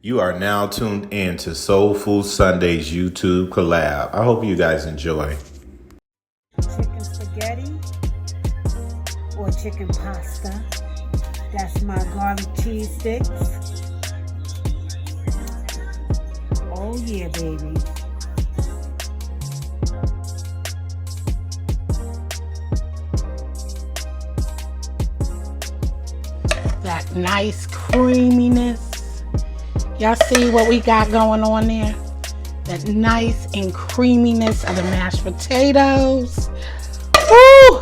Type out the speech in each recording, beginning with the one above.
You are now tuned in to Soul Food Sundays YouTube collab. I hope you guys enjoy. Chicken spaghetti or chicken pasta. That's my garlic cheese sticks. Oh yeah, baby. That nice creaminess. Y'all see what we got going on there? That nice and creaminess of the mashed potatoes. Woo!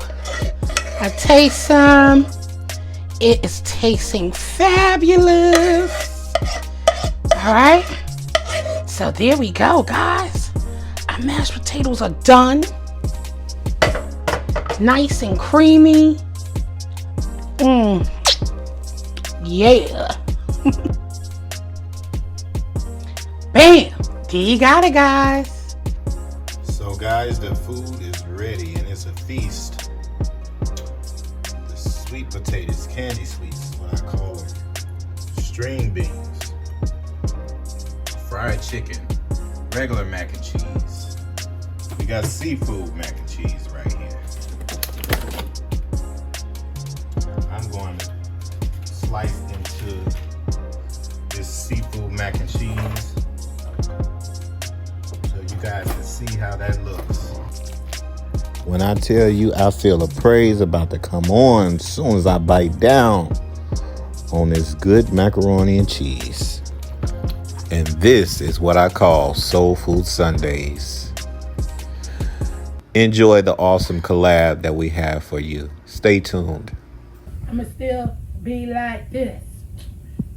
I taste some. It is tasting fabulous. All right. So there we go, guys. Our mashed potatoes are done. Nice and creamy. Yeah. Bam. There you got it, guys. So guys, the food is ready and it's a feast. The sweet potatoes, candy sweets is what I call them. String beans, fried chicken, regular mac and cheese. We got seafood mac and cheese right here. I'm going to slice into this seafood mac and cheese so you guys can see how that looks. When I tell you I feel a praise about to come on as soon as I bite down on this good macaroni and cheese. And this is what I call Soul Food Sundays. Enjoy the awesome collab that we have for you. Stay tuned. I'ma still be like this.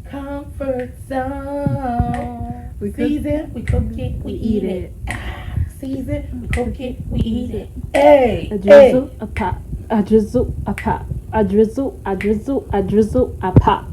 Comfort zone. Season, we cook it, we eat it. Season, we cook it, we eat it. Hey, A drizzle, a pop. A drizzle, a pop. A drizzle, a drizzle, a drizzle, a pop.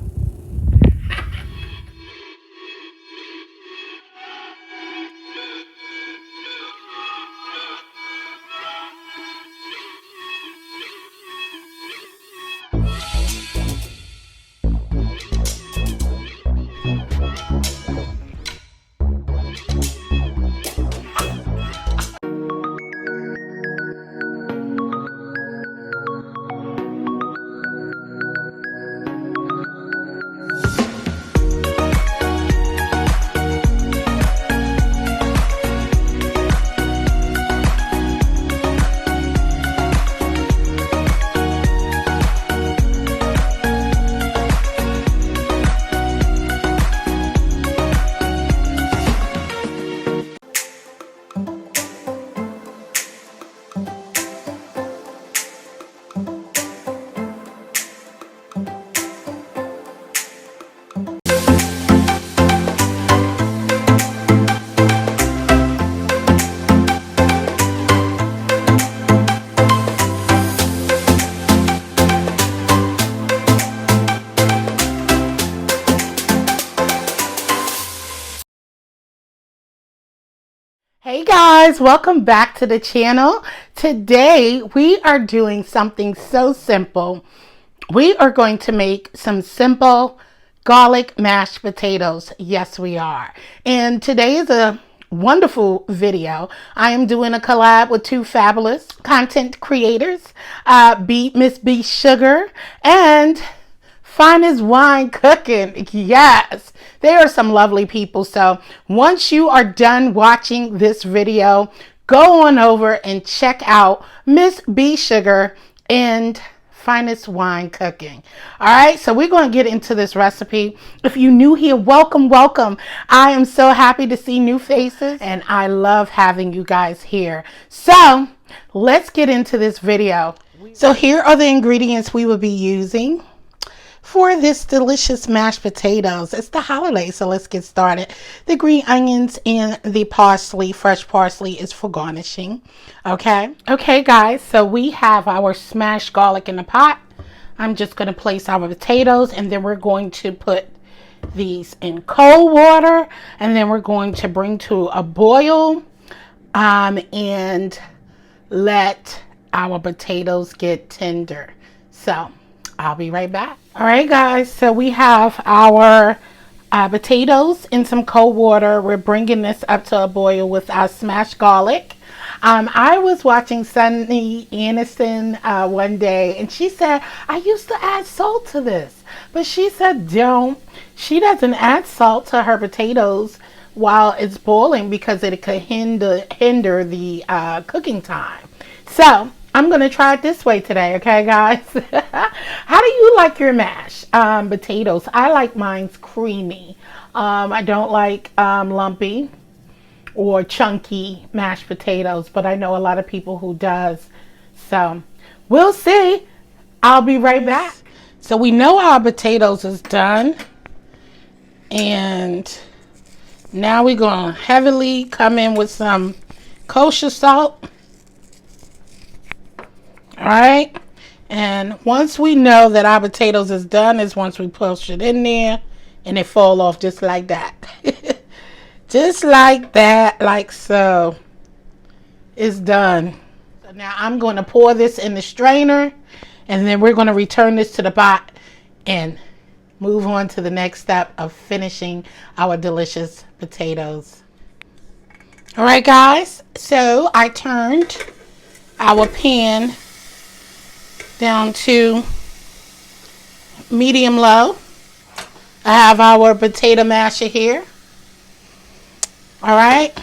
Hey guys, welcome back to the channel. Today we are doing something so simple. We are going to make some simple garlic mashed potatoes. Yes, we are. And today is a wonderful video. I am doing a collab with two fabulous content creators, Miss B Sugar and Finest Wine Cooking. Yes, they are some lovely people. So once you are done watching this video, go on over and check out Miss B Sugar and Finest Wine Cooking. All right, so we're going to get into this recipe. If you're new here, welcome, welcome. I am so happy to see new faces and I love having you guys here. So let's get into this video. So here are the ingredients we will be using for this delicious mashed potatoes. It's the holiday, so let's get started. The green onions and the parsley, fresh parsley, is for garnishing. Okay, guys, so we have our smashed garlic in the pot. I'm just going to place our potatoes and then we're going to put these in cold water and then we're going to bring to a boil and let our potatoes get tender. So I'll be right back. All right, guys, so we have our potatoes in some cold water. We're bringing this up to a boil with our smashed garlic. I was watching Sunny Anderson one day, and she said, I used to add salt to this. But she said, don't. She doesn't add salt to her potatoes while it's boiling because it could hinder the cooking time. So I'm going to try it this way today, okay, guys? How do you like your mashed potatoes? I like mine's creamy. I don't like lumpy or chunky mashed potatoes, but I know a lot of people who does. So we'll see. I'll be right back. So we know our potatoes is done. And now we're going to heavily come in with some kosher salt. All right. And once we know that our potatoes is done is once we push it in there and it fall off just like that. Just like that, like so. It's done. So now I'm going to pour this in the strainer, and then we're going to return this to the pot and move on to the next step of finishing our delicious potatoes. All right, guys. So I turned our pan down to medium low. I have our potato masher here. All right.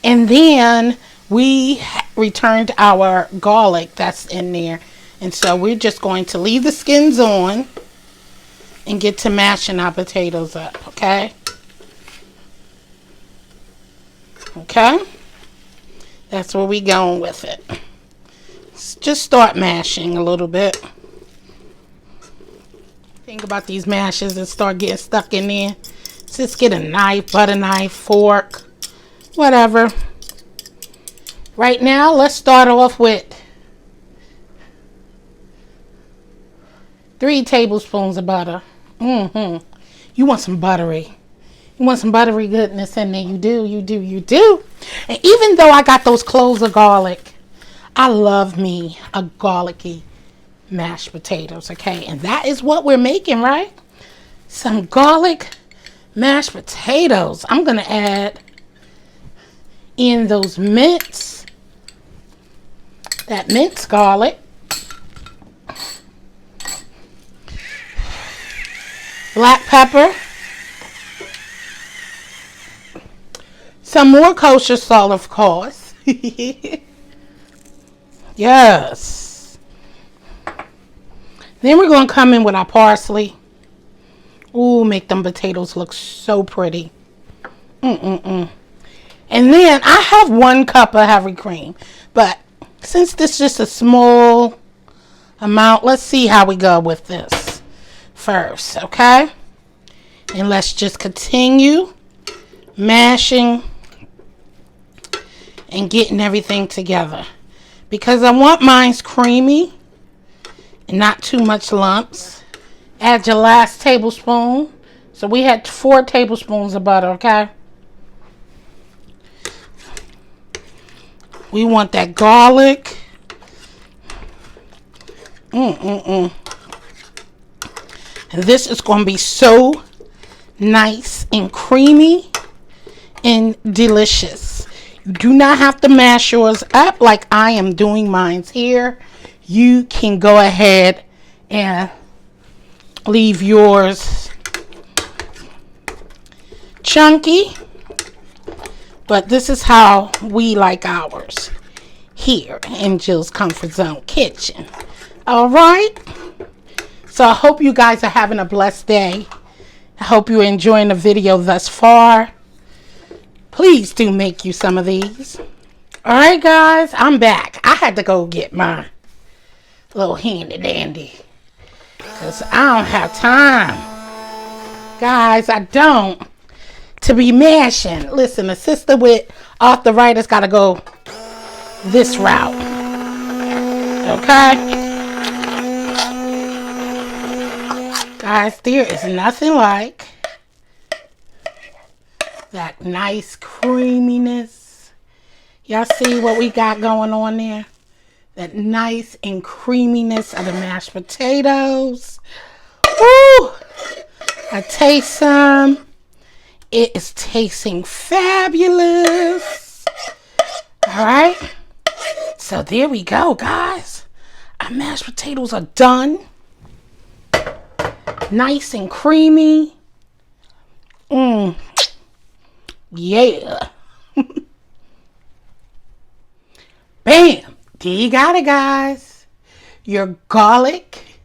And then we returned our garlic that's in there. And so we're just going to leave the skins on and get to mashing our potatoes up. Okay. Okay. That's where we going with it. Let's just start mashing a little bit. Think about these mashes and start getting stuck in there. Just get a knife, butter knife, fork, whatever. Right now, let's start off with 3 tablespoons of butter. You want some buttery. You want some buttery goodness in there. You do, you do, you do. And even though I got those cloves of garlic, I love me a garlicky mashed potatoes, okay? And that is what we're making, right? Some garlic mashed potatoes. I'm going to add in those mints, that minced garlic, black pepper, some more kosher salt, of course. Yes. Then we're going to come in with our parsley. Ooh, make them potatoes look so pretty. And then I have 1 cup of heavy cream. But since this is just a small amount, let's see how we go with this first, okay? And let's just continue mashing and getting everything together. Because I want mine's creamy and not too much lumps. Add your last tablespoon. So we had 4 tablespoons of butter, okay? We want that garlic. And this is going to be so nice and creamy and delicious. You do not have to mash yours up like I am doing mine here. You can go ahead and leave yours chunky. But this is how we like ours here in Jill's Comfort Zone Kitchen. All right. So I hope you guys are having a blessed day. I hope you're enjoying the video thus far. Please do make you some of these. All right, guys, I'm back. I had to go get my little handy dandy because I don't have time. Guys, I don't. To be mashing. Listen, a sister with arthritis got to go this route. Okay? Guys, there is nothing like that nice creaminess. Y'all see what we got going on there? That nice and creaminess of the mashed potatoes. Woo! I taste some. It is tasting fabulous. All right. So there we go, guys. Our mashed potatoes are done. Nice and creamy. Yeah. Bam. There you got it, guys. Your garlicky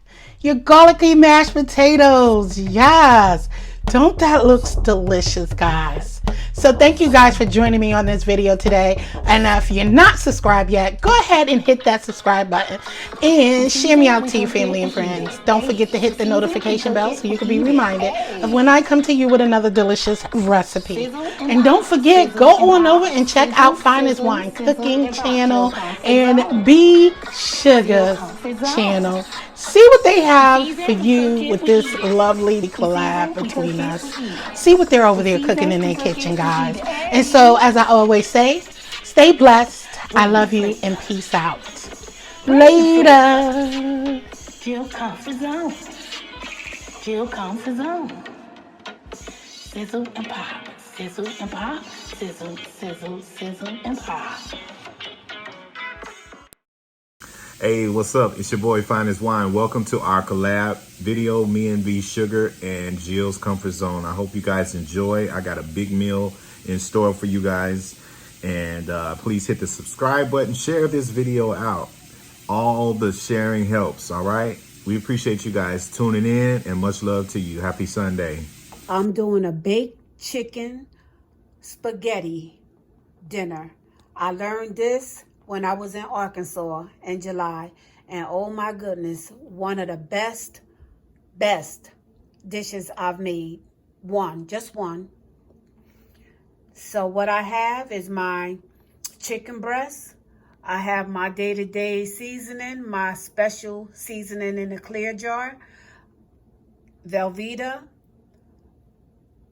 mashed potatoes. Yes. Don't that looks delicious, guys? So thank you guys for joining me on this video today. And if you're not subscribed yet, go ahead and hit that subscribe button and share me out to your family and friends. Don't forget to hit the notification bell so you can be reminded of when I come to you with another delicious recipe. And don't forget, go on over and check out Finest Wine Cooking channel and B Sugar channel. See what they have for you with this lovely collab between us. See what they're over there cooking in their kitchen, guys. And so, as I always say, stay blessed. I love you and peace out. Later. Feel comfort zone. Feel comfort zone. Sizzle and pop. Sizzle and pop. Sizzle, sizzle, sizzle and pop. Hey, what's up? It's your boy Finest Wine. Welcome to our collab video, me and B Sugar and Jill's Comfort Zone. I hope you guys enjoy. I got a big meal in store for you guys. And please hit the subscribe button, share this video out. All the sharing helps, all right? We appreciate you guys tuning in and much love to you. Happy Sunday. I'm doing a baked chicken spaghetti dinner. I learned this when I was in Arkansas in July. And oh my goodness, one of the best dishes I've made. Just one. So what I have is my chicken breast. I have my day-to-day seasoning, my special seasoning in a clear jar. Velveeta,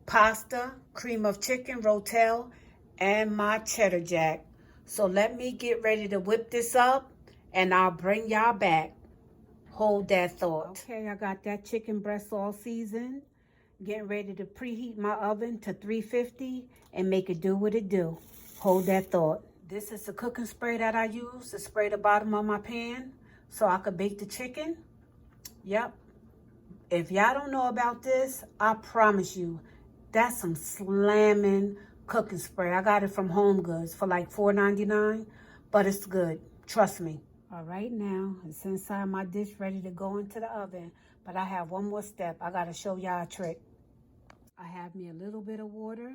pasta, cream of chicken, rotel, and my cheddar jack. So let me get ready to whip this up and I'll bring y'all back. Hold that thought. Okay, I got that chicken breast all seasoned. Getting ready to preheat my oven to 350 and make it do what it do. Hold that thought. This is the cooking spray that I use to spray the bottom of my pan so I could bake the chicken. Yep. If y'all don't know about this, I promise you, that's some slamming cooking spray. I got it from Home Goods for like $4.99, but it's good. Trust me. All right, now it's inside my dish ready to go into the oven, but I have one more step. I got to show y'all a trick. I have me a little bit of water,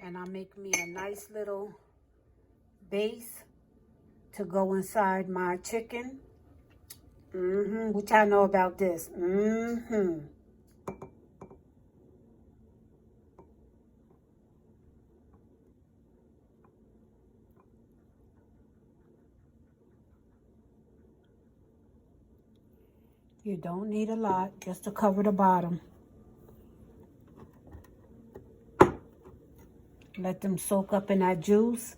and I make me a nice little base to go inside my chicken. What y'all know about this? You don't need a lot, just to cover the bottom. Let them soak up in that juice.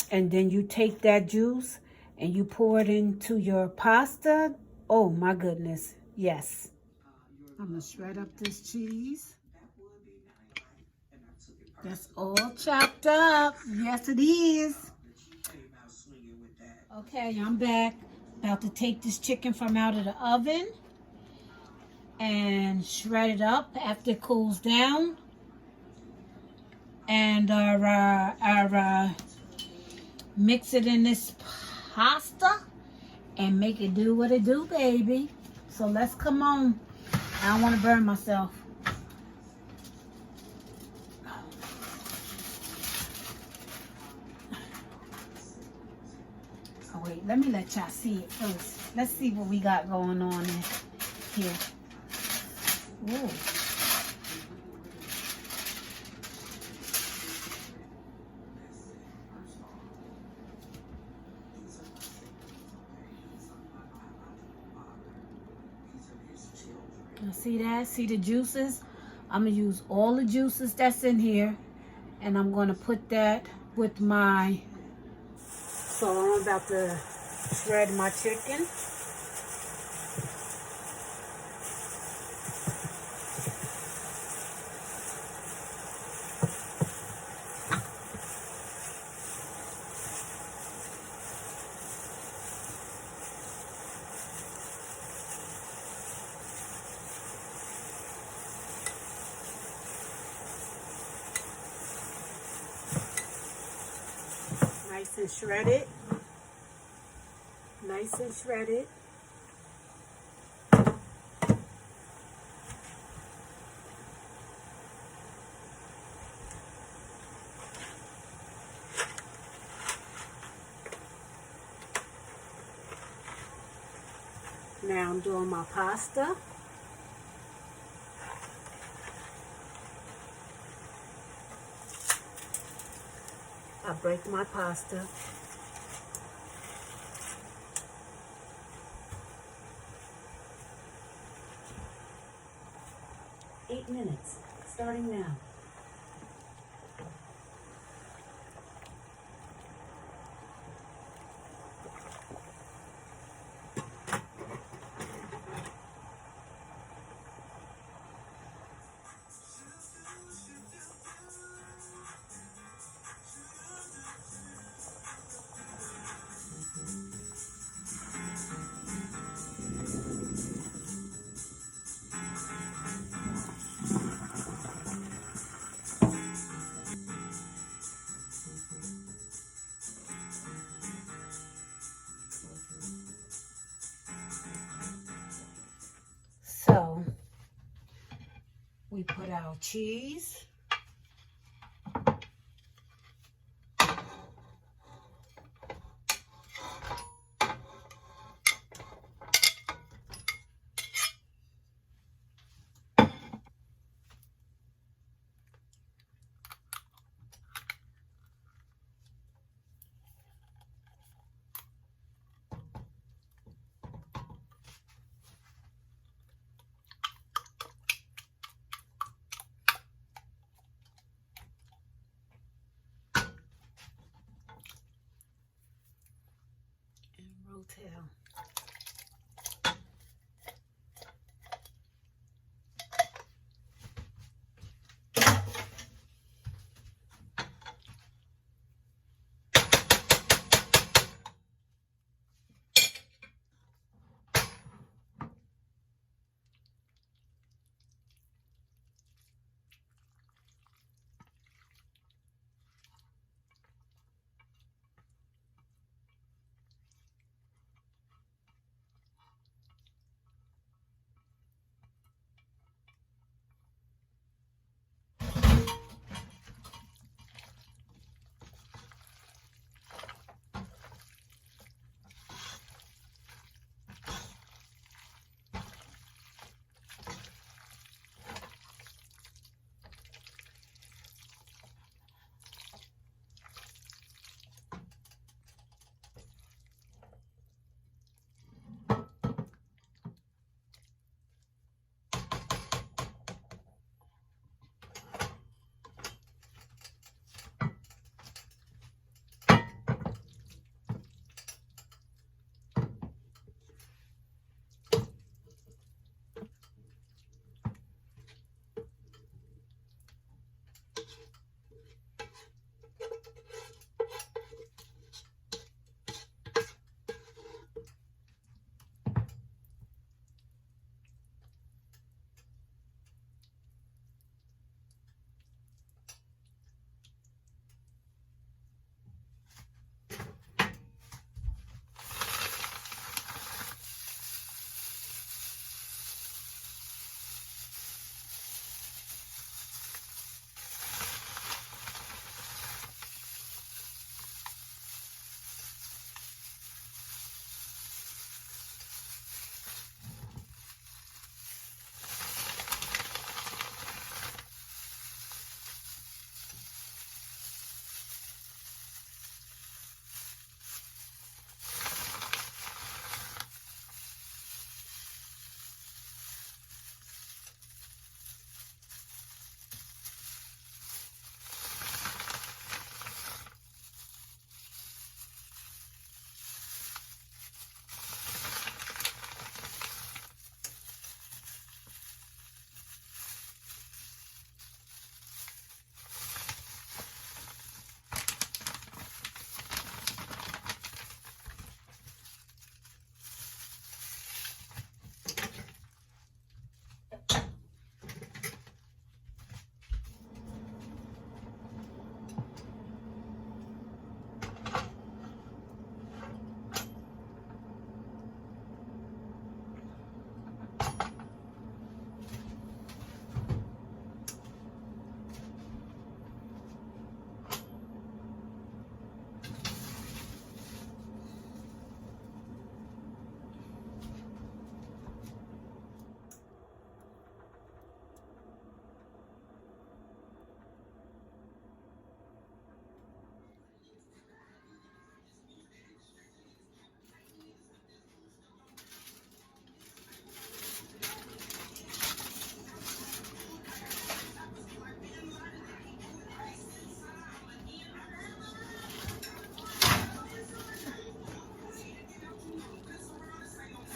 And then you take that juice and you pour it into your pasta. Oh my goodness, yes. I'm gonna shred up this cheese. That's all chopped up. Yes, it is. Okay, I'm back. About to take this chicken from out of the oven and shred it up after it cools down. And mix it in this pasta and make it do what it do, baby. So let's come on. I don't want to burn myself. Oh wait, let me let y'all see it first. Let's see what we got going on in here. Ooh. See that? See the juices? I'm going to use all the juices that's in here. And I'm going to put that with my... So I'm about to shred my chicken. nice and shredded. Nice and shredded. Now I'm doing my pasta. I break my pasta. Eight minutes, starting now. So we put our cheese. Rotel.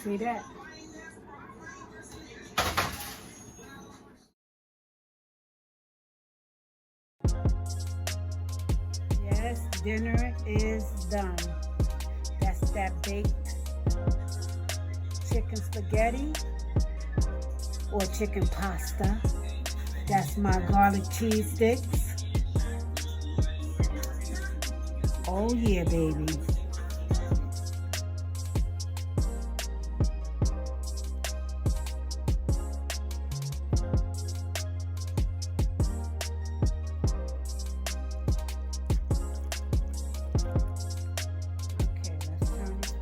See that? Yes, dinner is done. That's that baked chicken spaghetti or chicken pasta. That's my garlic cheese sticks. Oh yeah, baby.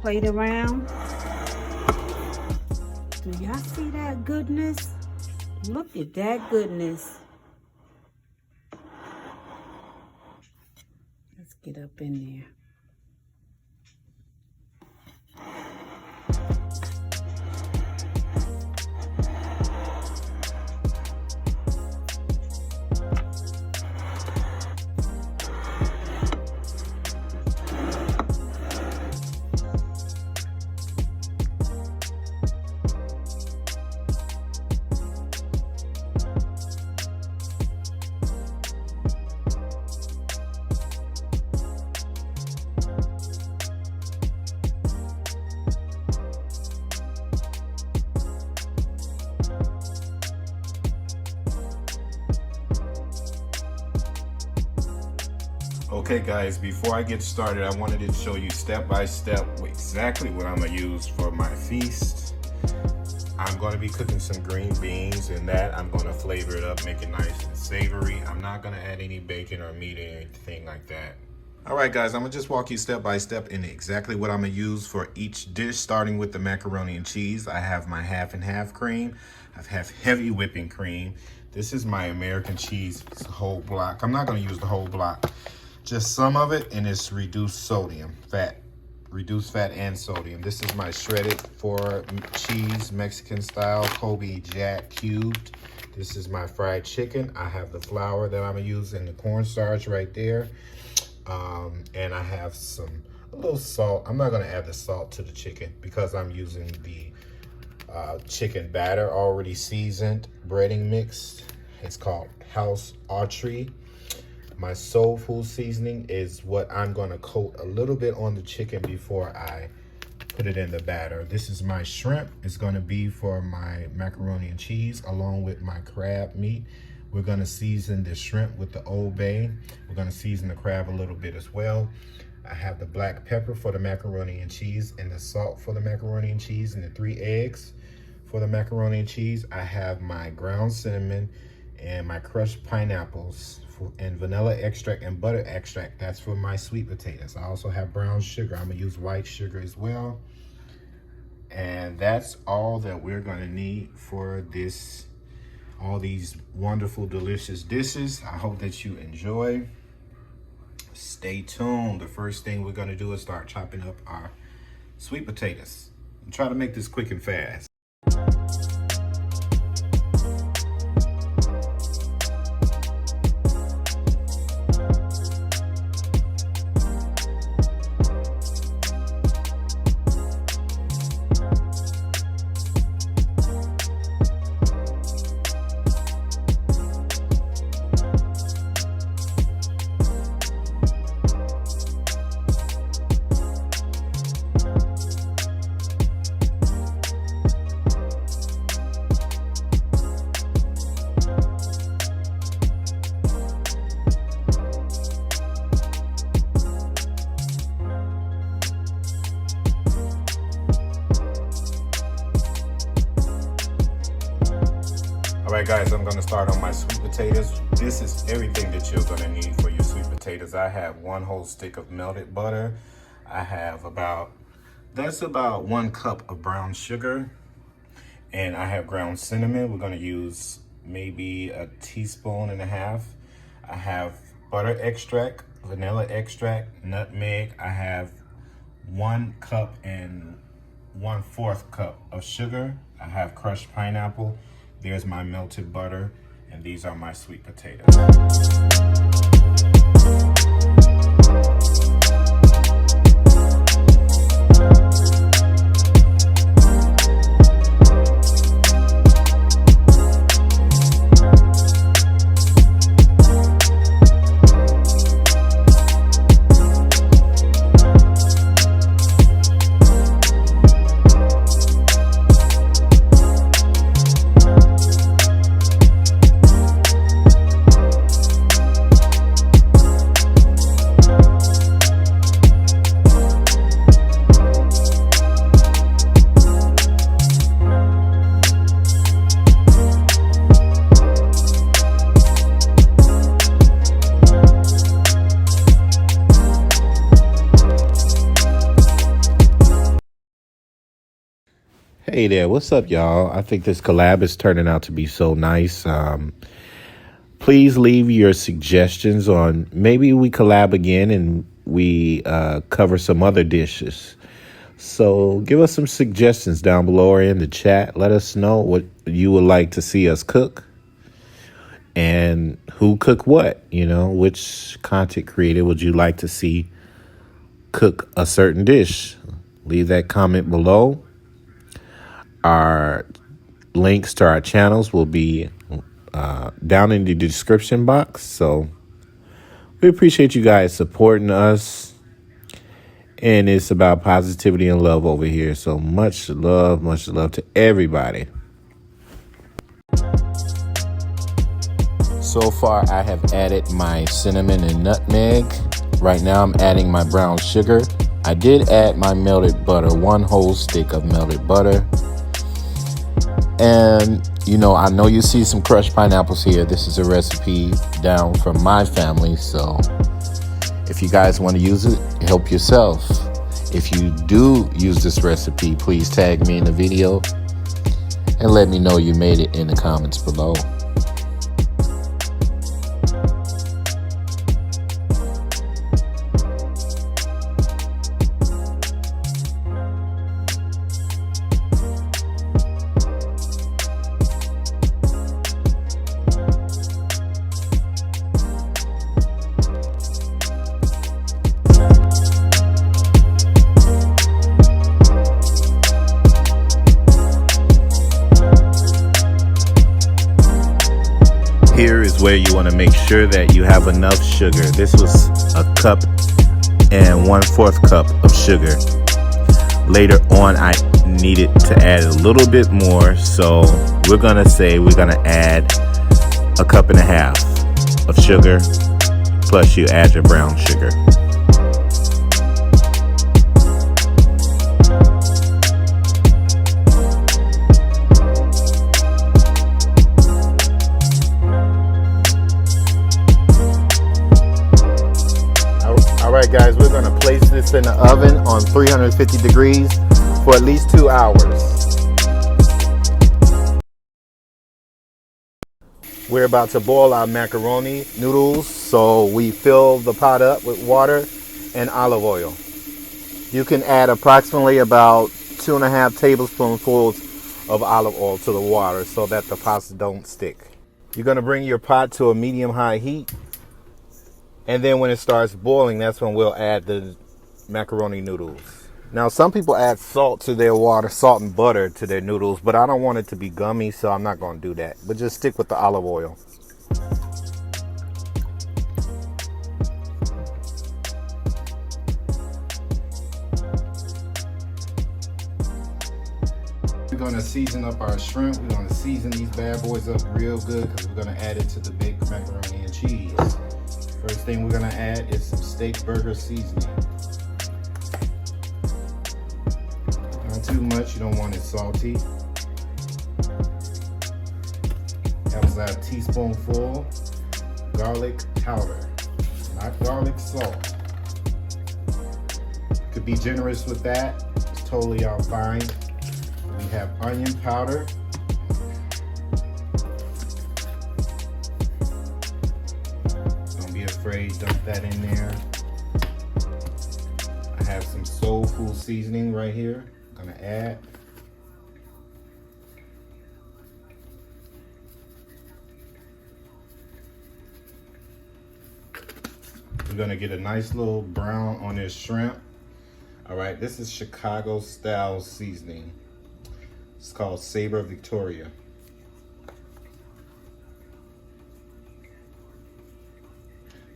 Plate around. Do y'all see that goodness? Look at that goodness. Let's get up in there. Okay guys, before I get started, I wanted to show you step by step exactly what I'm gonna use for my feast. I'm gonna be cooking some green beans, and that I'm gonna flavor it up, make it nice and savory. I'm not gonna add any bacon or meat or anything like that. All right guys, I'm gonna just walk you step by step in exactly what I'm gonna use for each dish, starting with the macaroni and cheese. I have my half and half cream. I have heavy whipping cream. This is my American cheese, it's a whole block. I'm not gonna use the whole block. Just some of it, and it's reduced sodium, reduced fat and sodium. This is my shredded for cheese, Mexican style, Kobe Jack cubed. This is my fried chicken. I have the flour that I'm gonna use and the cornstarch right there. And I have a little salt. I'm not gonna add the salt to the chicken because I'm using the chicken batter already seasoned breading mix. It's called House Archery. My soul food seasoning is what I'm gonna coat a little bit on the chicken before I put it in the batter. This is my shrimp. It's gonna be for my macaroni and cheese along with my crab meat. We're gonna season the shrimp with the Old Bay. We're gonna season the crab a little bit as well. I have the black pepper for the macaroni and cheese and the salt for the macaroni and cheese and the 3 eggs for the macaroni and cheese. I have my ground cinnamon and my crushed pineapples and vanilla extract and butter extract. That's for my sweet potatoes. I also have brown sugar. I'm gonna use white sugar as well. And that's all that we're gonna need for this, all these wonderful, delicious dishes. I hope that you enjoy. Stay tuned. The first thing we're gonna do is start chopping up our sweet potatoes. And try to make this quick and fast. All right, guys, I'm gonna start on my sweet potatoes. This is everything that you're gonna need for your sweet potatoes. I have 1 whole stick of melted butter. I have that's about 1 cup of brown sugar. And I have ground cinnamon. We're gonna use maybe 1.5 teaspoons. I have butter extract, vanilla extract, nutmeg. I have 1 cup and 1/4 cup of sugar. I have crushed pineapple. There's my melted butter, and these are my sweet potatoes. Hey there, what's up, y'all? I think this collab is turning out to be so nice. Please leave your suggestions on maybe we collab again and we cover some other dishes. So give us some suggestions down below or in the chat. Let us know what you would like to see us cook and who cook what. You know, which content creator would you like to see cook a certain dish? Leave that comment below. Our links to our channels will be down in the description box. So we appreciate you guys supporting us. And it's about positivity and love over here. So much love to everybody. So far, I have added my cinnamon and nutmeg. Right now, I'm adding my brown sugar. I did add my melted butter, 1 whole stick of melted butter. And, you know you see some crushed pineapples here. This is a recipe down from my family. So if you guys want to use it, help yourself. If you do use this recipe, please tag me in the video and let me know you made it in the comments below. Here is where you want to make sure that you have enough sugar. This was a cup and 1/4 cup of sugar. Later on, I needed to add a little bit more. So we're going to add 1.5 cups of sugar, plus you add your brown sugar. Alright guys, we're going to place this in the oven on 350 degrees for at least 2 hours. We're about to boil our macaroni noodles, so we fill the pot up with water and olive oil. You can add approximately about 2.5 tablespoonfuls of olive oil to the water so that the pasta don't stick. You're going to bring your pot to a medium-high heat. And then when it starts boiling, that's when we'll add the macaroni noodles. Now, some people add salt to their water, salt and butter to their noodles, but I don't want it to be gummy, so I'm not going to do that. But just stick with the olive oil. We're going to season up our shrimp. We're going to season these bad boys up real good because we're going to add it to the baked macaroni and cheese. First thing we're gonna add is some steak burger seasoning. Not too much, you don't want it salty. That was a teaspoonful garlic powder, not garlic salt. Could be generous with that, it's totally all fine. We have onion powder. Afraid, dump that in there. I have some soul food seasoning right here. I'm gonna add. We're gonna get a nice little brown on this shrimp. All right, this is Chicago style seasoning. It's called Sabre Victoria.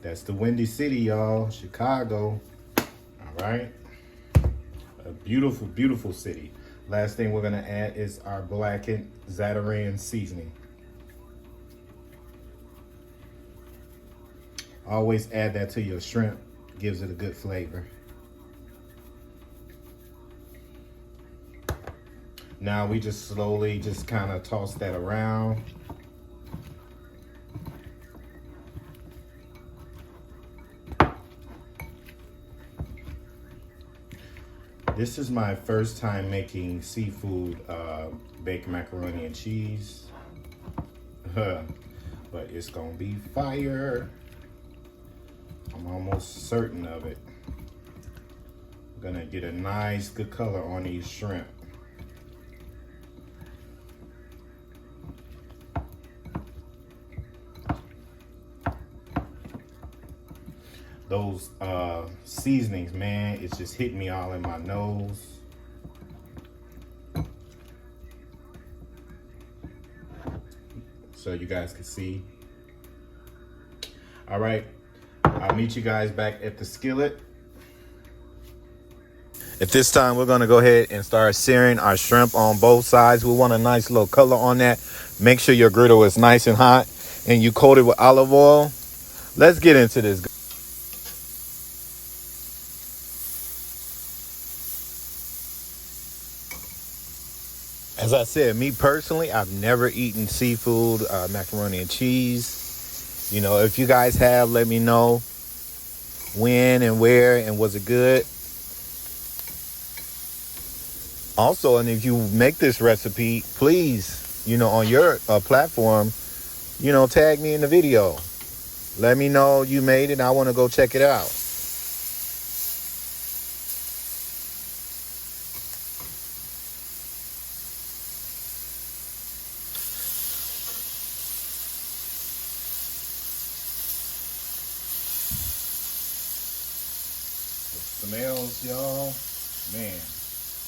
That's the Windy City, y'all, Chicago. All right, a beautiful, beautiful city. Last thing we're gonna add is our blackened Zatarain seasoning. Always add that to your shrimp, gives it a good flavor. Now we just slowly just kind of toss that around. This is my first time making seafood baked macaroni and cheese. But it's gonna be fire. I'm almost certain of it. I'm gonna get a nice good color on these shrimp. Those seasonings, man, it's just hitting me all in my nose. So you guys can see. All right, I'll meet you guys back at the skillet. At this time, we're gonna go ahead and start searing our shrimp on both sides. We want a nice little color on that. Make sure your griddle is nice and hot and you coat it with olive oil. Let's get into this. As I said, me personally, I've never eaten seafood, macaroni and cheese. You know, if you guys have, let me know when and where and was it good. Also, and if you make this recipe, please, you know, on your platform, you know, tag me in the video. Let me know you made it and I want to go check it out. Smells, y'all, man,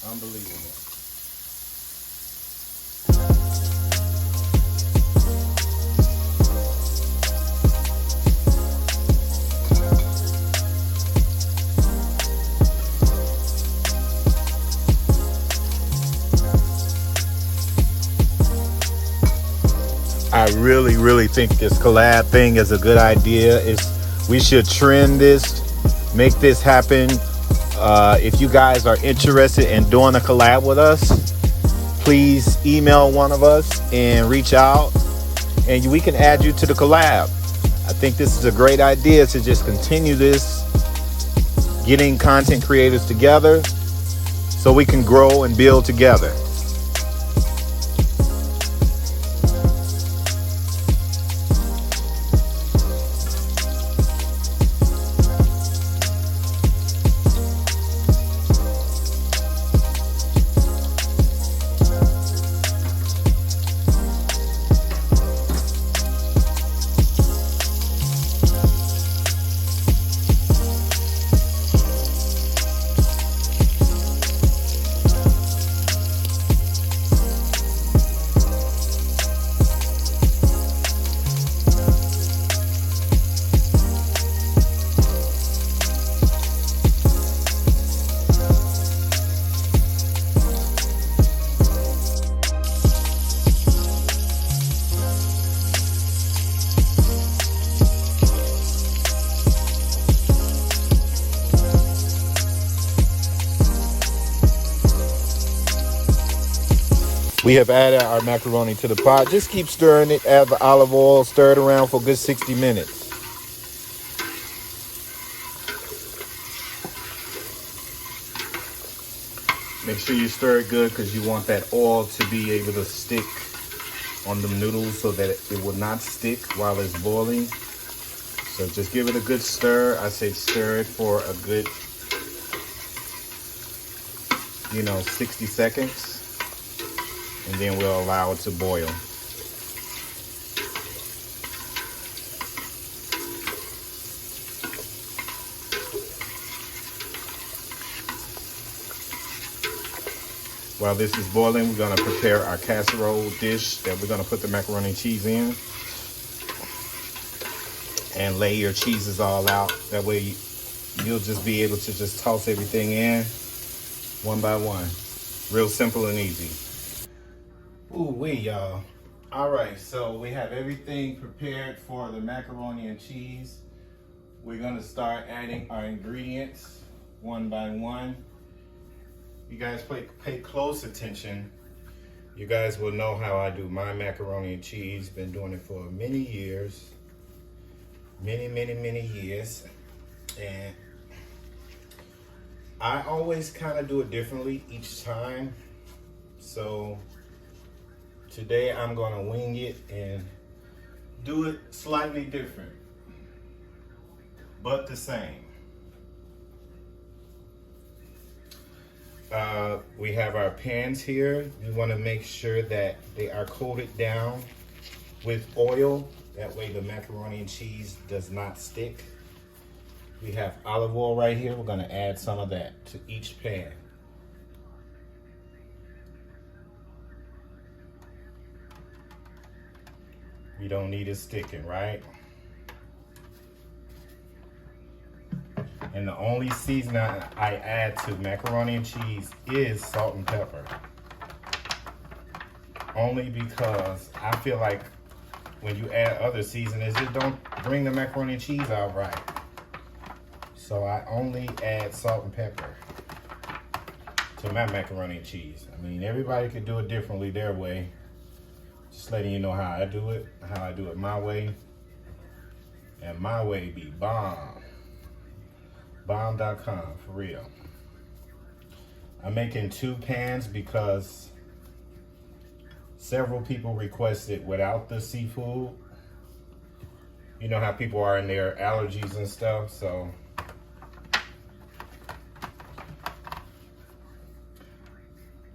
unbelievable. I really think this collab thing is a good idea. We should trend this, make this happen. If you guys are interested in doing a collab with us, please email one of us and reach out and we can add you to the collab. I think this is a great idea to just continue this, getting content creators together so we can grow and build together. We have added our macaroni to the pot. Just keep stirring it, add the olive oil, stir it around for a good 60 minutes. Make sure you stir it good because you want that oil to be able to stick on the noodles so that it will not stick while it's boiling. So just give it a good stir. I say stir it for a good, 60 seconds. And then we'll allow it to boil. While this is boiling, we're gonna prepare our casserole dish that we're gonna put the macaroni and cheese in. And lay your cheeses all out. That way you'll just be able to just toss everything in one by one. Real simple and easy. Ooh-wee, y'all. All right, so we have everything prepared for the macaroni and cheese. We're gonna start adding our ingredients one by one. You guys pay close attention. You guys will know how I do my macaroni and cheese. Been doing it for many years. Many years. And I always kind of do it differently each time. So today I'm gonna wing it and do it slightly different, but the same. We have our pans here. We want to make sure that they are coated down with oil. That way the macaroni and cheese does not stick. We have olive oil right here. We're going to add some of that to each pan. We don't need it sticking, right? And the only seasoning I add to macaroni and cheese is salt and pepper. Only because I feel like when you add other seasonings, it don't bring the macaroni and cheese out right. So I only add salt and pepper to my macaroni and cheese. I mean, everybody could do it differently their way. Just letting you know how I do it my way. And my way be bomb. Bomb.com, for real. I'm making 2 pans because several people requested without the seafood. You know how people are in their allergies and stuff, so.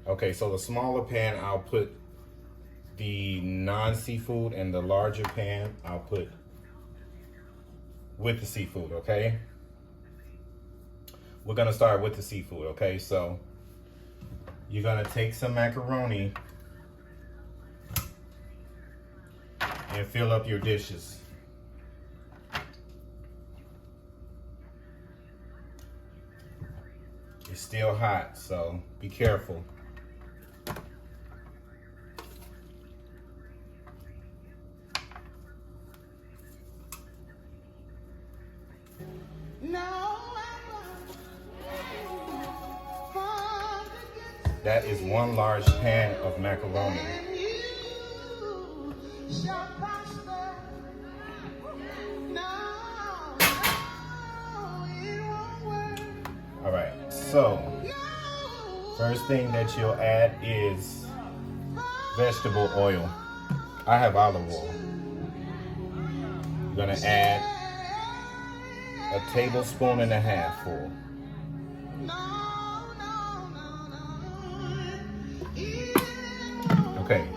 Okay, so the smaller pan, I'll put the non-seafood, and the larger pan, I'll put with the seafood, okay? We're gonna start with the seafood, okay? So you're gonna take some macaroni and fill up your dishes. It's still hot, so be careful. That is 1 large pan of macaroni. All right, so first thing that you'll add is vegetable oil. I have olive oil. You're gonna add a 1.5 tablespoons full. Okay,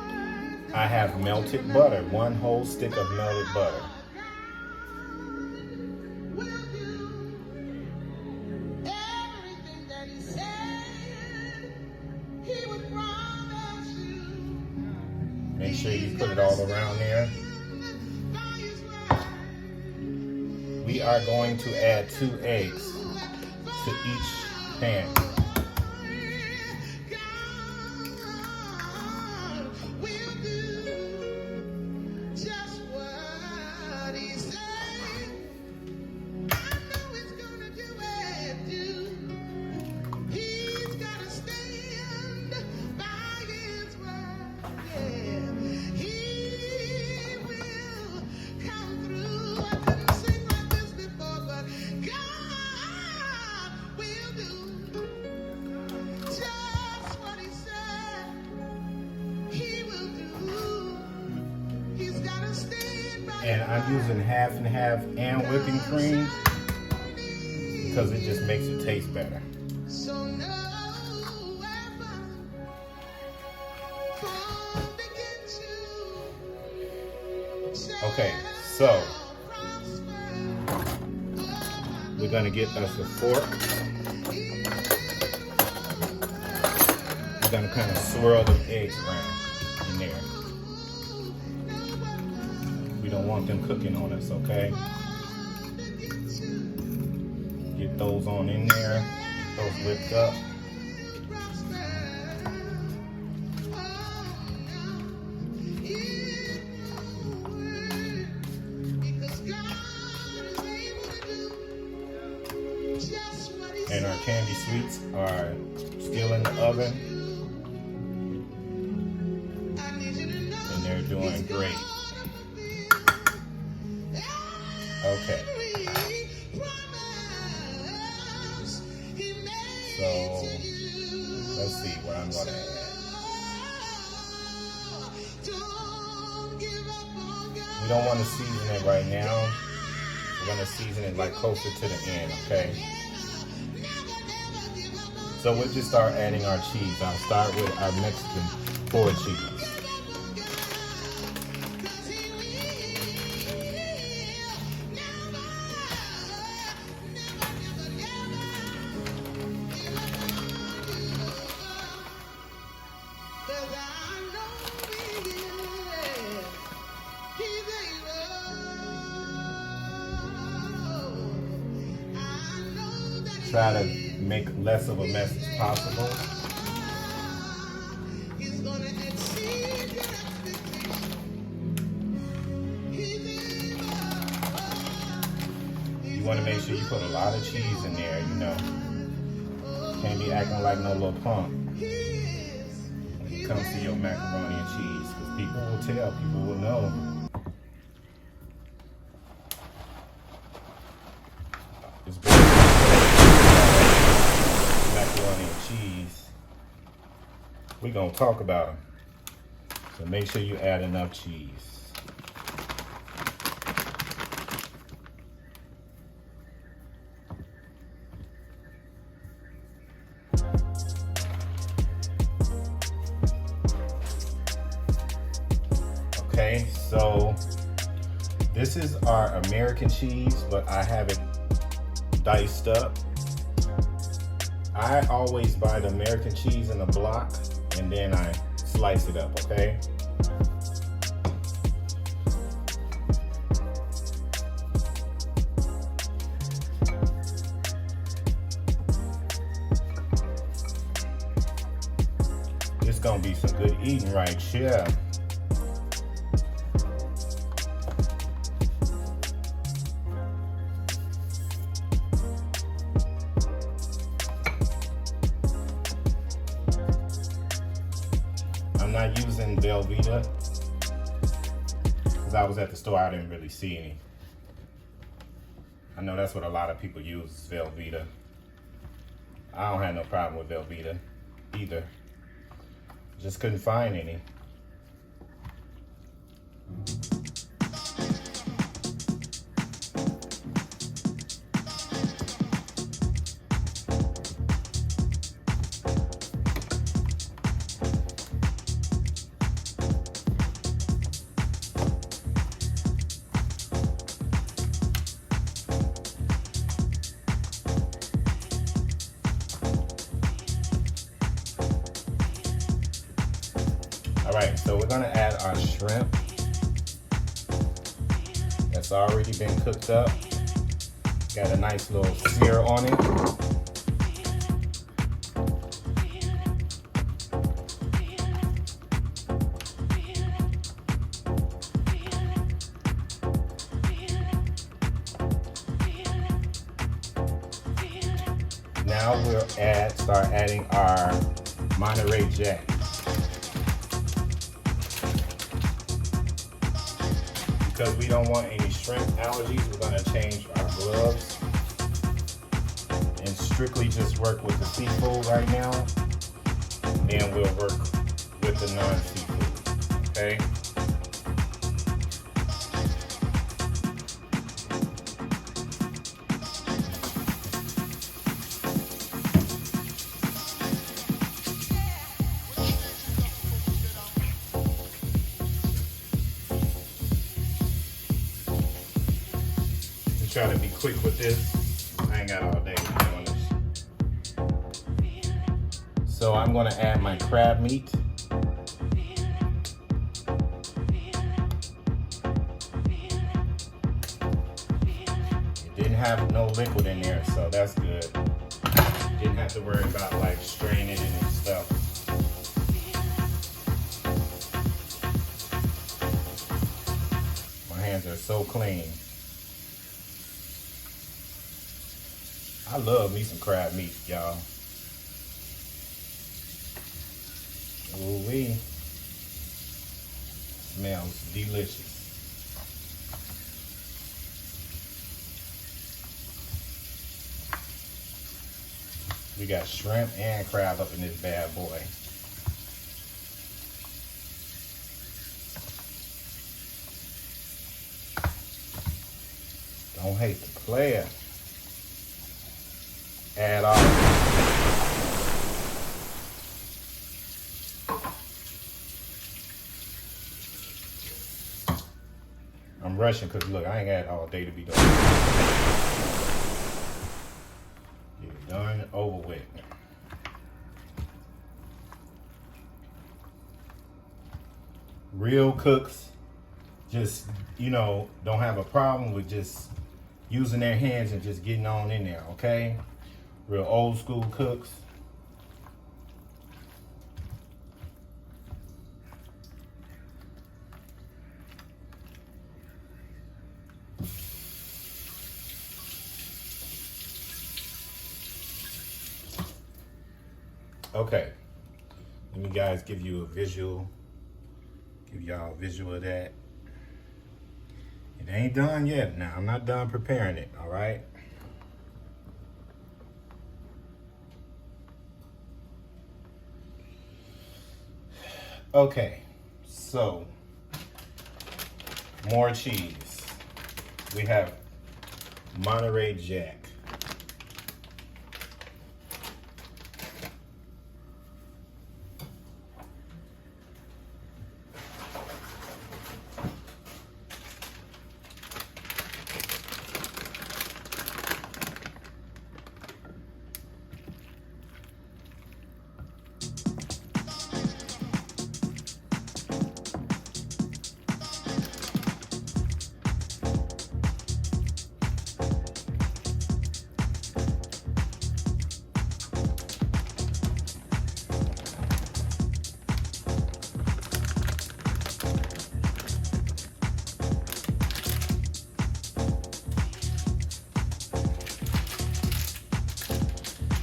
I have melted butter, 1 whole stick of melted butter. Make sure you put it all around there. We are going to add 2 eggs to each pan. And I'm using half and half and whipping cream because it just makes it taste better. Okay, so we're gonna get us a fork. We're gonna kind of swirl the eggs around in there. We don't want them cooking on us, okay? Get those on in there, get those whipped up. And our candy sweets are still in the oven. And they're doing great. Okay. going to add. We don't want to season it right now. We're going to season it like closer to the end, okay? So we'll just start adding our cheese. I'll start with our Mexican four cheese. Try to make less of a mess as possible. You want to make sure you put a lot of cheese in there, you know. Can't be acting like no little punk when it comes to your macaroni and cheese, because people will tell, people will know. It's macaroni and cheese. We're gonna talk about them. So make sure you add enough cheese. Okay, so this is our American cheese, but I have it diced up. I always buy the American cheese in a block and then I slice it up, okay? It's gonna be some good eating right here. I'm not using Velveeta because I was at the store, I didn't really see any. I know that's what a lot of people use, is Velveeta. I don't have no problem with Velveeta either. Just couldn't find any. All right, so we're gonna add our shrimp that's already been cooked up. Got a nice little sear on it. Now we'll start adding our Monterey Jack. Because we don't want any shrimp allergies, we're going to change our gloves and strictly just work with the seafood right now. Then we'll work with the non-seafood, okay? Try to be quick with this. I ain't got all day doing this. So I'm gonna add my crab meat. It didn't have no liquid in there, so that's good. Didn't have to worry about like straining it and stuff. My hands are so clean. I love me some crab meat, y'all. Ooh-wee. Smells delicious. We got shrimp and crab up in this bad boy. hate the player at all. I'm rushing because look, I ain't got all day to be done. Get it done and over with. Real cooks just, you know, don't have a problem with just using their hands and just getting on in there, okay? Real old school cooks. Okay, let me guys give you a visual. Give y'all a visual of that. It ain't done yet. Now, I'm not done preparing it, all right? Okay, so more cheese. We have Monterey Jack.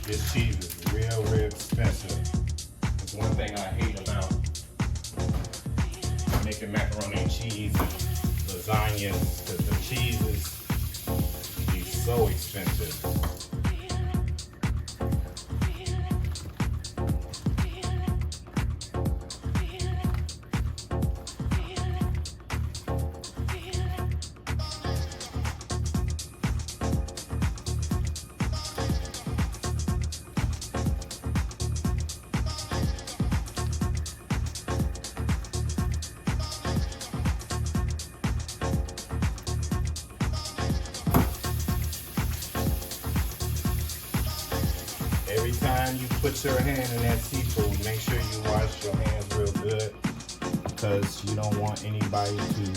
This cheese is real, real expensive. It's one thing I hate about making macaroni and cheese and lasagnas, because the cheeses be so expensive. Every time you put your hand in that seafood, make sure you wash your hands real good, because you don't want anybody to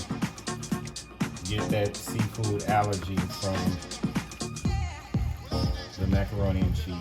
get that seafood allergy from the macaroni and cheese.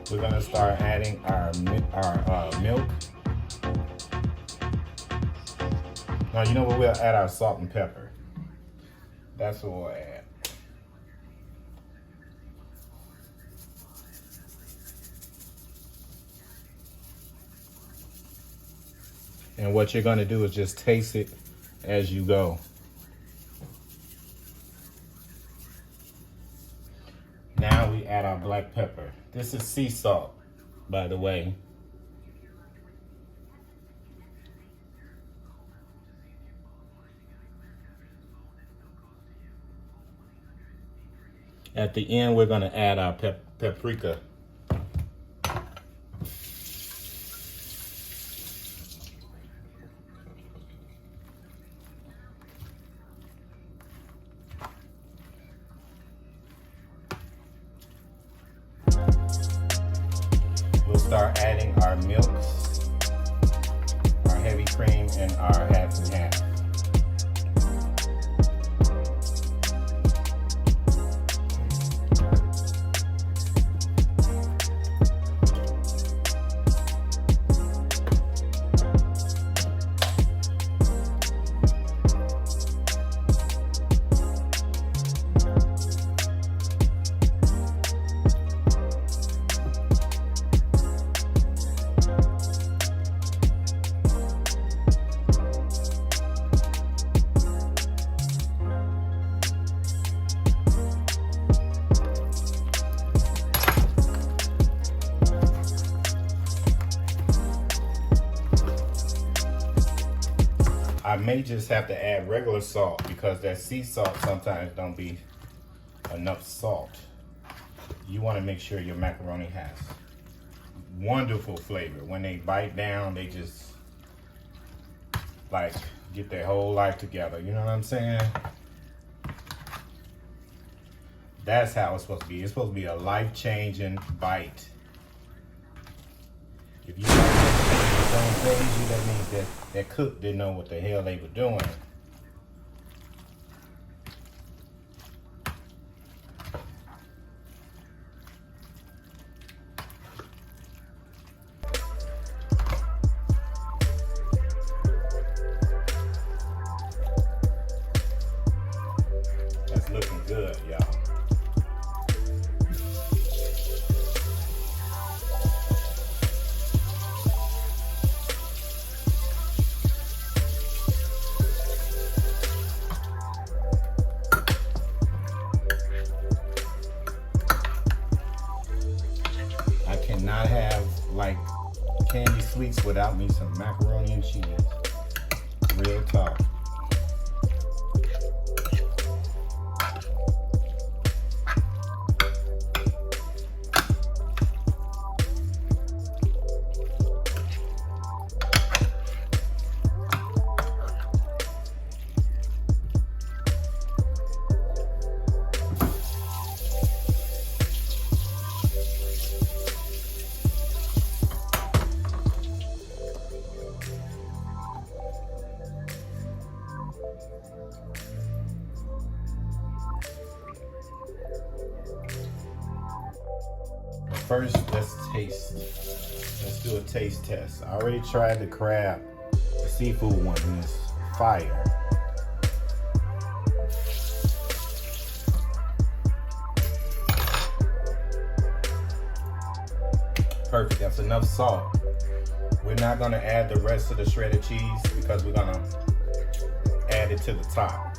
We're gonna start adding our milk. Now, you know what? We'll add our salt and pepper. That's what we'll add. And what you're gonna do is just taste it as you go. Now we add our black pepper. This is sea salt, by the way. At the end, we're gonna add our paprika. We'll start adding our milks, our heavy cream, and our half and half. I may just have to add regular salt because that sea salt sometimes don't be enough salt. You want to make sure your macaroni has wonderful flavor. When they bite down, they just like get their whole life together. You know what I'm saying? That's how it's supposed to be. It's supposed to be a life-changing bite. If you don't praise you, that means that cook didn't know what the hell they were doing. That's looking good, y'all. Not have like candy sweets without me some macaroni and cheese. Real talk. First, let's taste. Let's do a taste test. I already tried the crab, the seafood one, and it's fire. Perfect, that's enough salt. We're not gonna add the rest of the shredded cheese because we're gonna add it to the top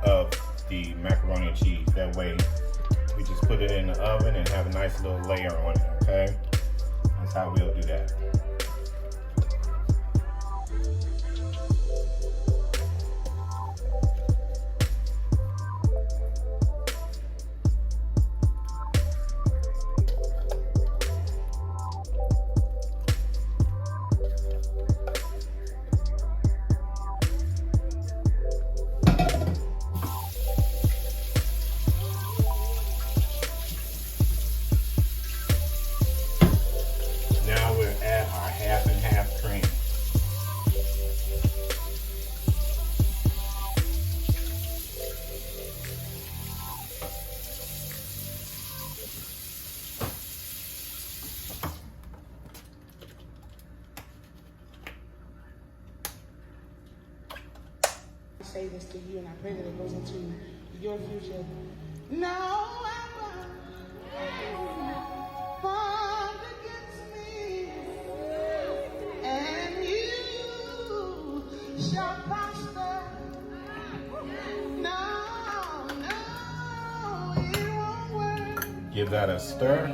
of the macaroni and cheese. That way, we just put it in the oven and have a nice little layer on it, okay? That's how we'll do that. Say this to you, and I pray that it goes into your future. No, I won't against me, and you shall prosper. No, it won't work. Give that a stir.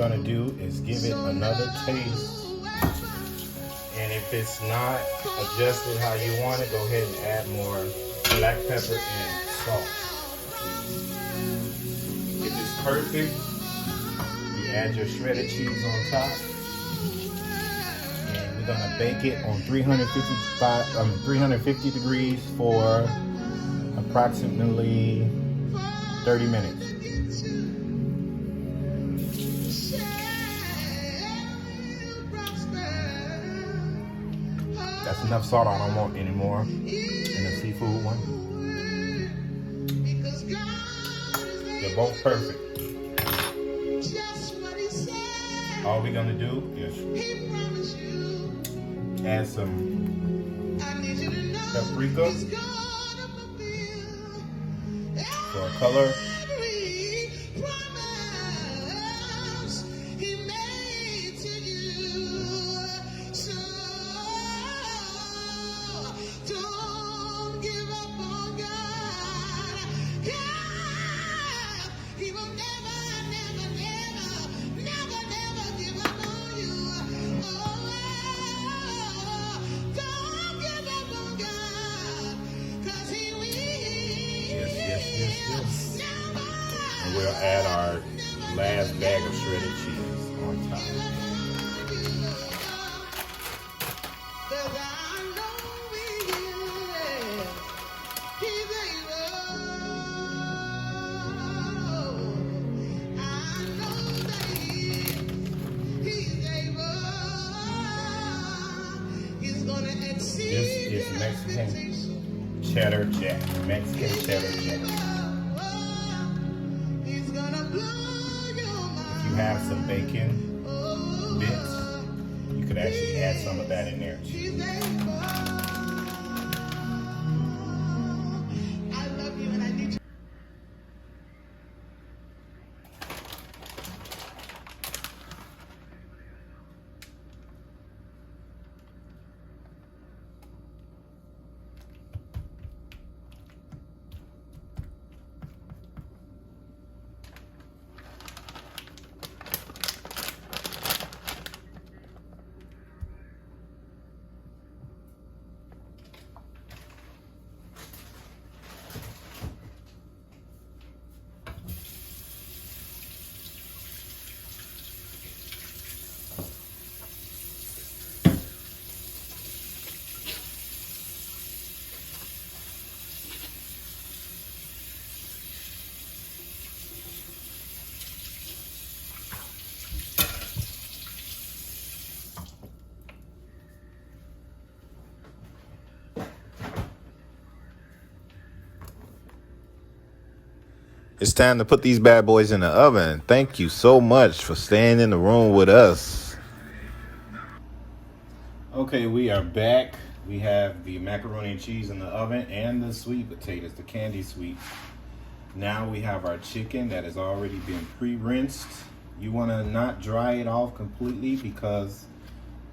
gonna do is give it another taste. And if it's not adjusted how you want it, go ahead and add more black pepper and salt. If it's perfect, you add your shredded cheese on top. And we're gonna bake it on 350 degrees for approximately 30 minutes. That's enough salt. I don't want any more in the seafood one. They're both perfect. All we're gonna do is add some paprika for color. And we'll add our last bag of shredded cheese on top. This is Mexican cheddar jack. Mexican cheddar jack. If you have some bacon bits, you could actually add some of that in there too. It's time to put these bad boys in the oven. Thank you so much for staying in the room with us. Okay, we are back. We have the macaroni and cheese in the oven and the sweet potatoes, the candy sweet. Now we have our chicken that has already been pre-rinsed. You want to not dry it off completely because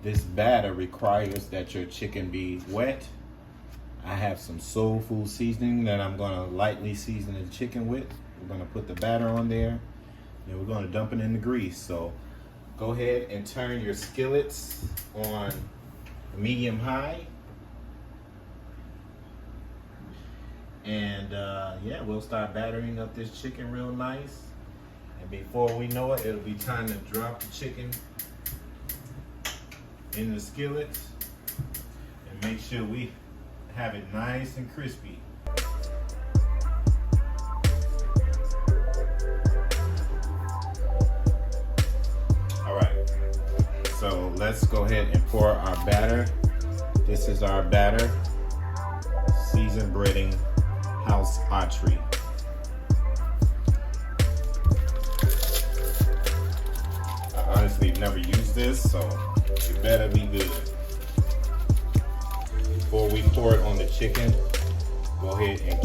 this batter requires that your chicken be wet. I have some soul food seasoning that I'm going to lightly season the chicken with. We're going to put the batter on there, and we're going to dump it in the grease. So go ahead and turn your skillets on medium high. And yeah, we'll start battering up this chicken real nice. And before we know it, it'll be time to drop the chicken in the skillet. And make sure we have it nice and crispy. So let's go ahead and pour our batter. This is our batter, seasoned breading house archery. I honestly never used this, so it better be good. Before we pour it on the chicken, go ahead and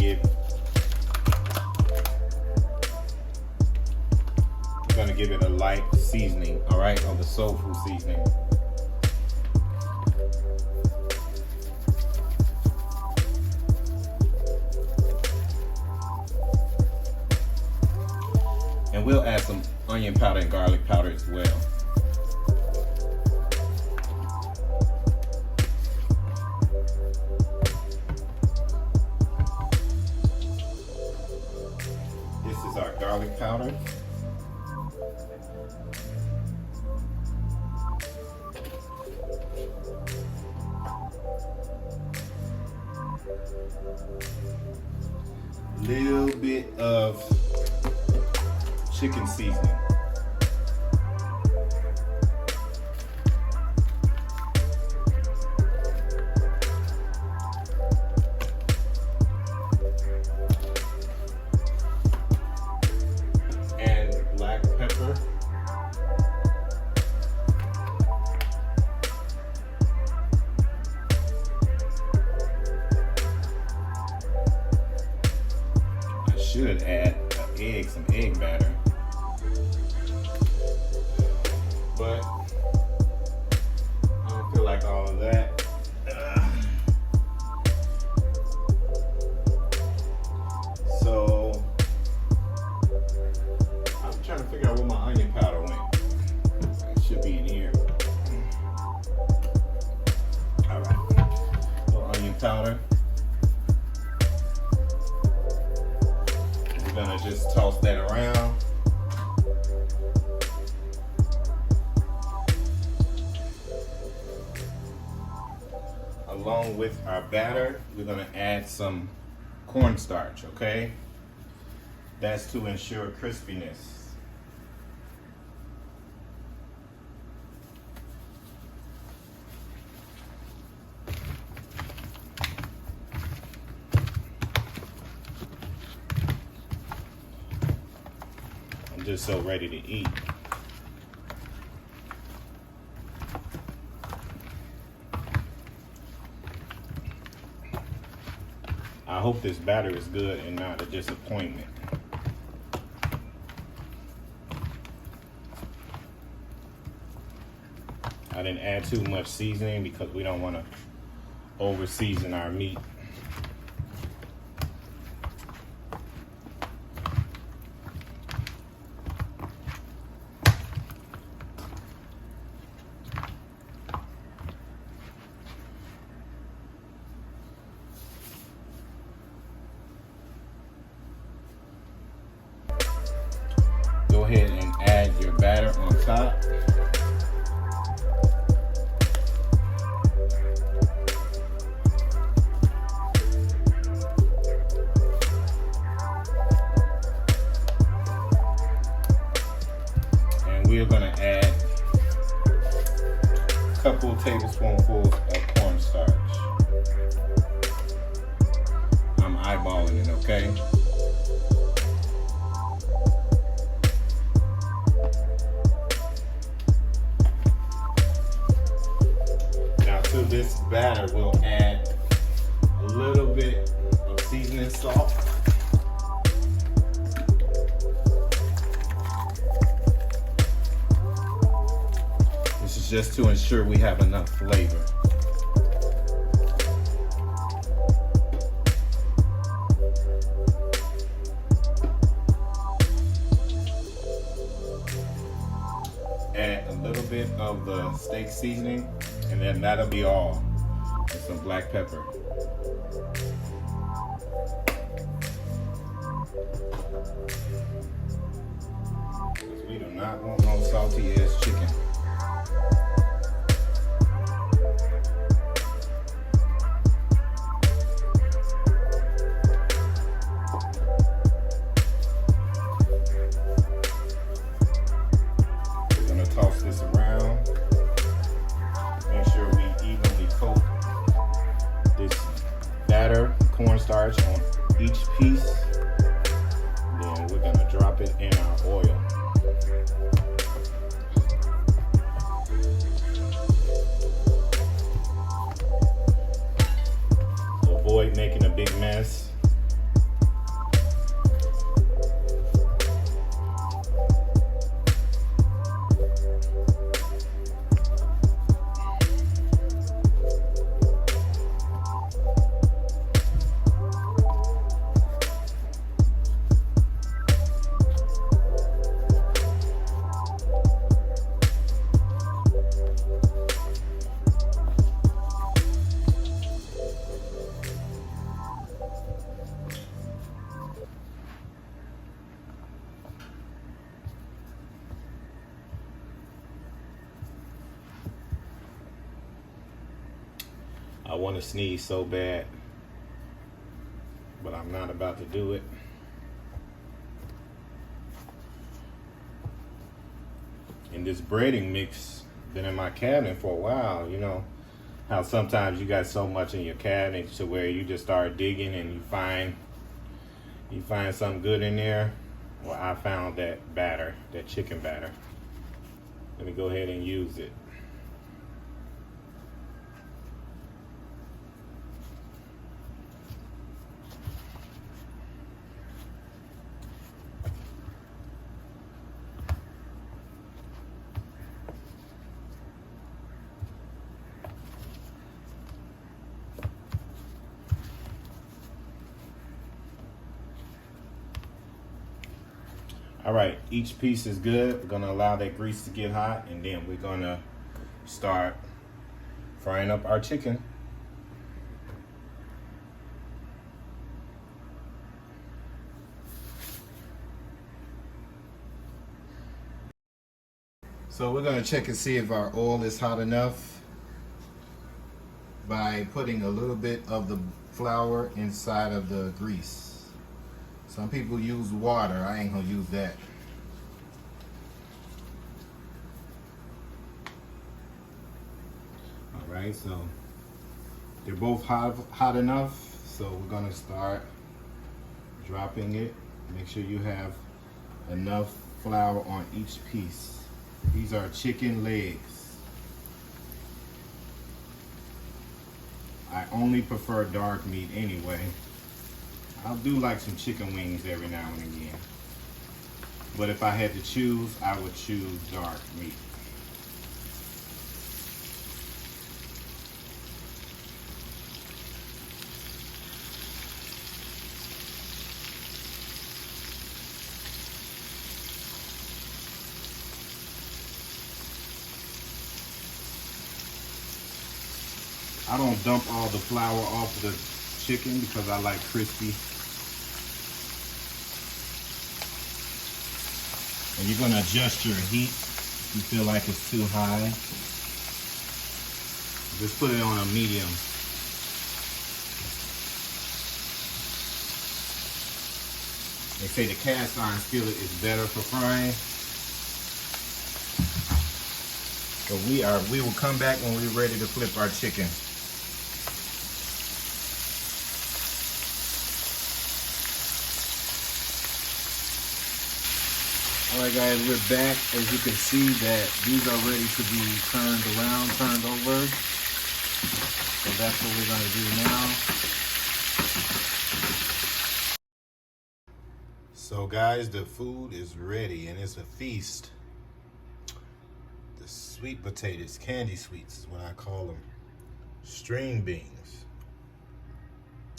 we're gonna give it a light seasoning, all right, of the soul food seasoning. And And we'll add some onion powder and garlic powder as well. This is our garlic powder. Little bit of chicken seasoning. And black pepper. I should add an egg, some egg batter. But I don't feel like all of that. So I'm trying to figure out where my onion powder went. It should be in here. All right, little onion powder. We're gonna just toss that around. Along with our batter, we're gonna add some cornstarch, okay? That's to ensure crispiness. I'm just so ready to eat. I hope this batter is good and not a disappointment. I didn't add too much seasoning because we don't want to over season our meat. Go ahead and add your batter on top. And we're going to add a couple tablespoonfuls of cornstarch. I'm eyeballing it, okay? To this batter, we'll add a little bit of seasoning salt. This is just to ensure we have enough flavor. Add a little bit of the steak seasoning, and then that'll be all. And some black pepper. Because we do not want no salty ass chicken. We're gonna toss this around. Make sure we evenly coat this batter, cornstarch on each piece. Then we're gonna drop it in our oil. Avoid making a big mess. I want to sneeze so bad, but I'm not about to do it. And this breading mix been in my cabinet for a while. You know how sometimes you got so much in your cabinet to where you just start digging and you find something good in there. Well, I found that batter, that chicken batter. Let me go ahead and use it. All right, each piece is good. We're gonna allow that grease to get hot, and then we're gonna start frying up our chicken. So we're gonna check and see if our oil is hot enough by putting a little bit of the flour inside of the grease. Some people use water. I ain't gonna use that. All right, so they're both hot enough. So we're gonna start dropping it. Make sure you have enough flour on each piece. These are chicken legs. I only prefer dark meat anyway. I do like some chicken wings every now and again. But if I had to choose, I would choose dark meat. I don't dump all the flour off the chicken because I like crispy. And you're gonna adjust your heat if you feel like it's too high. Just put it on a medium. They say the cast iron skillet is better for frying. So we will come back when we're ready to flip our chicken. Alright guys, we're back. As you can see that these are ready to be turned around, turned over. So that's what we're going to do now. So guys, the food is ready and it's a feast. The sweet potatoes, candy sweets is what I call them. String beans,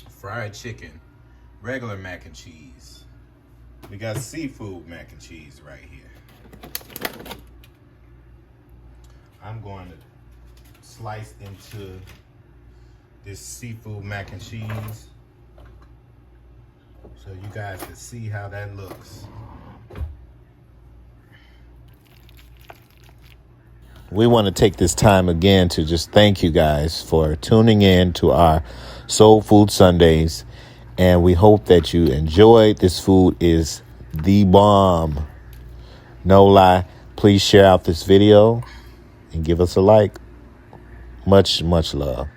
fried chicken, regular mac and cheese. We got seafood mac and cheese right here. I'm going to slice into this seafood mac and cheese so you guys can see how that looks. We want to take this time again to just thank you guys for tuning in to our Soul Food Sundays. And we hope that you enjoyed. This food is the bomb. No lie. Please share out this video and give us a like. Much, much love.